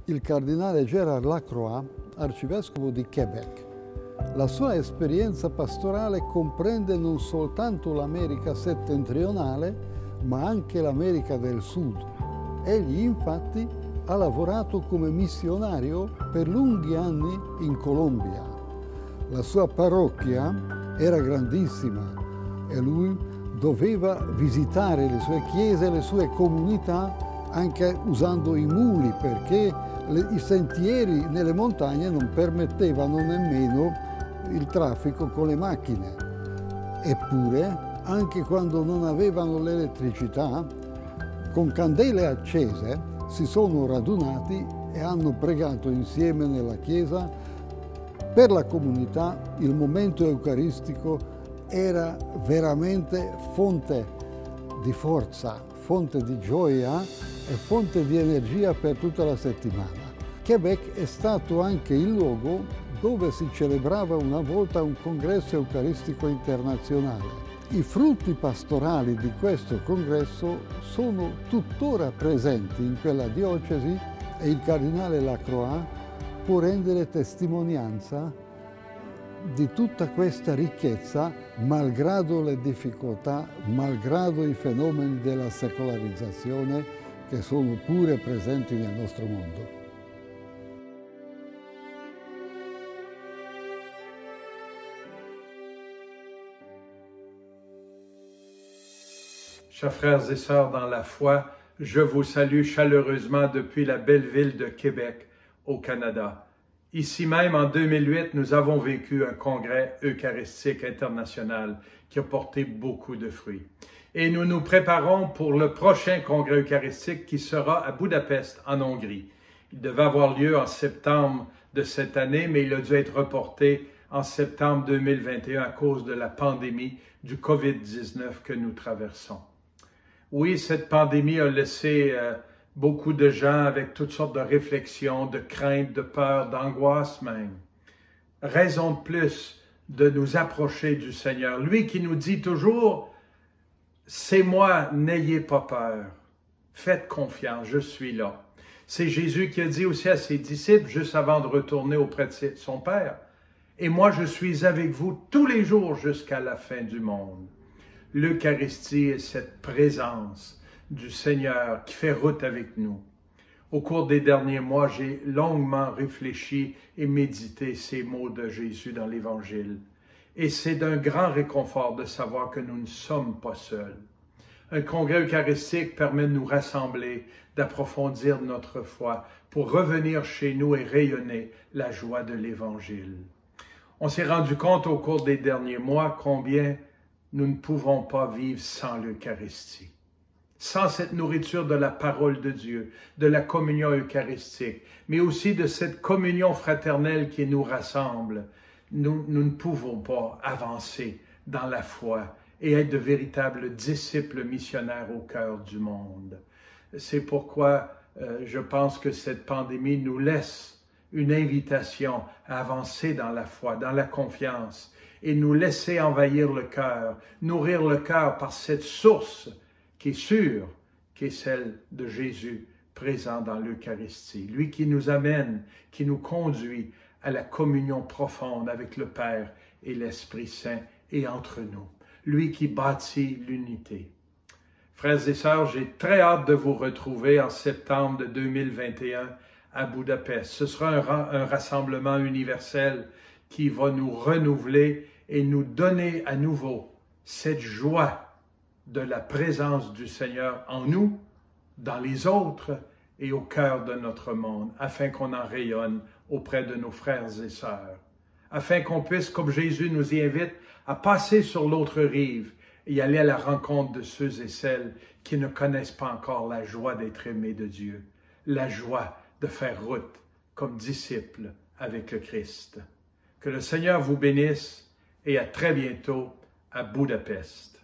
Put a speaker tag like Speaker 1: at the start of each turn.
Speaker 1: il cardinale Gérard Lacroix, arcivescovo di Québec. La sua esperienza pastorale comprende non soltanto l'America settentrionale, ma anche l'America del Sud. Egli infatti ha lavorato come missionario per lunghi anni in Colombia. La sua parrocchia era grandissima e lui doveva visitare le sue chiese e le sue comunità anche usando i muli, perché i sentieri nelle montagne non permettevano nemmeno il traffico con le macchine. Eppure, anche quando non avevano l'elettricità, con candele accese si sono radunati e hanno pregato insieme nella chiesa. Per la comunità il momento eucaristico era veramente fonte di forza, fonte di gioia e fonte di energia per tutta la settimana. Québec è stato anche il luogo dove si celebrava una volta un congresso eucaristico internazionale. I frutti pastorali di questo congresso sono tuttora presenti in quella diocesi e il cardinale Lacroix può rendere testimonianza di tutta questa ricchezza, malgrado le difficoltà, malgrado i fenomeni della secolarizzazione che sono pure presenti nel nostro mondo.
Speaker 2: Chers frères et sœurs dans la foi, je vous salue chaleureusement depuis la belle ville de Québec, au Canada. Ici même, en 2008, nous avons vécu un congrès eucharistique international qui a porté beaucoup de fruits. Et nous nous préparons pour le prochain congrès eucharistique qui sera à Budapest, en Hongrie. Il devait avoir lieu en septembre de cette année, mais il a dû être reporté en septembre 2021 à cause de la pandémie du COVID-19 que nous traversons. Oui, cette pandémie a laissé beaucoup de gens avec toutes sortes de réflexions, de craintes, de peurs, d'angoisse même. Raison de plus de nous approcher du Seigneur. Lui qui nous dit toujours, « C'est moi, n'ayez pas peur. Faites confiance, je suis là. » C'est Jésus qui a dit aussi à ses disciples, juste avant de retourner auprès de son Père, « Et moi, je suis avec vous tous les jours jusqu'à la fin du monde. » L'Eucharistie est cette présence du Seigneur qui fait route avec nous. Au cours des derniers mois, j'ai longuement réfléchi et médité ces mots de Jésus dans l'Évangile. Et c'est d'un grand réconfort de savoir que nous ne sommes pas seuls. Un congrès eucharistique permet de nous rassembler, d'approfondir notre foi pour revenir chez nous et rayonner la joie de l'Évangile. On s'est rendu compte au cours des derniers mois combien nous ne pouvons pas vivre sans l'Eucharistie. Sans cette nourriture de la parole de Dieu, de la communion eucharistique, mais aussi de cette communion fraternelle qui nous rassemble, nous ne pouvons pas avancer dans la foi et être de véritables disciples missionnaires au cœur du monde. C'est pourquoi je pense que cette pandémie nous laisse une invitation à avancer dans la foi, dans la confiance, et nous laisser envahir le cœur, nourrir le cœur par cette source qui est sûre, qui est celle de Jésus présent dans l'Eucharistie. Lui qui nous amène, qui nous conduit à la communion profonde avec le Père et l'Esprit Saint et entre nous. Lui qui bâtit l'unité. Frères et sœurs, j'ai très hâte de vous retrouver en septembre de 2021 à Budapest. Ce sera un rassemblement universel qui va nous renouveler et nous donner à nouveau cette joie de la présence du Seigneur en nous, dans les autres et au cœur de notre monde, afin qu'on en rayonne auprès de nos frères et sœurs, afin qu'on puisse, comme Jésus nous y invite, à passer sur l'autre rive et aller à la rencontre de ceux et celles qui ne connaissent pas encore la joie d'être aimés de Dieu, la joie de faire route comme disciples avec le Christ. Que le Seigneur vous bénisse et à très bientôt à Budapest.